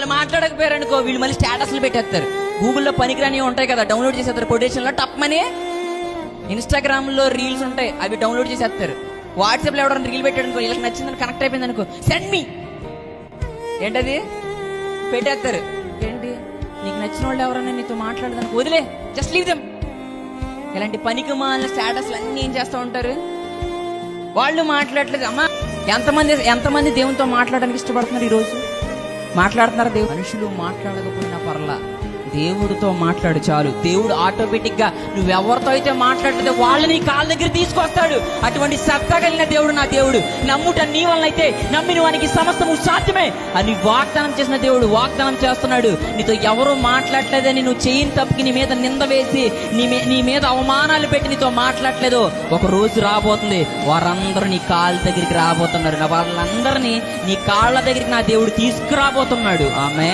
వాళ్ళు మాట్లాడకపోయారు అనుకో, వీళ్ళు మళ్ళీ స్టేటస్లు పెట్టేస్తారు. గూగుల్లో పనికిరాని ఉంటాయి కదా, డౌన్లోడ్ చేసేస్తారు కొటేషన్లో టప్మని. ఇన్స్టాగ్రామ్ లో రీల్స్ ఉంటాయి, అవి డౌన్లోడ్ చేసేస్తారు. వాట్సాప్ లో ఎవరైనా రీల్ పెట్టాడు అనుకో, వీళ్ళకి నచ్చిందని కనెక్ట్ అయిపోయింది అనుకో, సెండ్ మీ ఏంటది పెట్టేస్తారు. ఏంటి నీకు నచ్చిన వాళ్ళు ఎవరైనా నీతో మాట్లాడదానికి వదిలే, జస్ట్ లీవ్ దెమ్. ఇలాంటి పనికి మాలిన స్టేటస్లు అన్ని ఏం చేస్తూ ఉంటారు, వాళ్ళు మాట్లాడలేదు. అమ్మా, ఎంతమంది దేవునితో మాట్లాడడానికి ఇష్టపడుతున్నారు ఈరోజు? మాట్లాడుతున్నారు దేవుడు. మనుషులు మాట్లాడకపోయినా పర్లా, దేవుడితో మాట్లాడు చాలు. దేవుడు ఆటోమేటిక్ గా నువ్వెవరితో అయితే మాట్లాడితే వాళ్ళని నీ కాళ్ళ దగ్గర తీసుకొస్తాడు. అటువంటి సత్తా కలిగిన దేవుడు నా దేవుడు. నమ్ముట నీ వలన అయితే నమ్మిన వానికి సమస్తము సాధ్యమే అని వాగ్దానం చేసిన దేవుడు వాగ్దానం చేస్తున్నాడు. నీతో ఎవరు మాట్లాడలేదని నువ్వు చేయని తప్పుకి నీ మీద నింద వేసి నీ మీద అవమానాలు పెట్టి నీతో మాట్లాడలేదు, ఒక రోజు రాబోతుంది వారందరూ నీ కాళ్ళ దగ్గరికి రాబోతున్నారు. వాళ్ళందరినీ నీ కాళ్ళ దగ్గరికి నా దేవుడు తీసుకురాబోతున్నాడు. ఆమె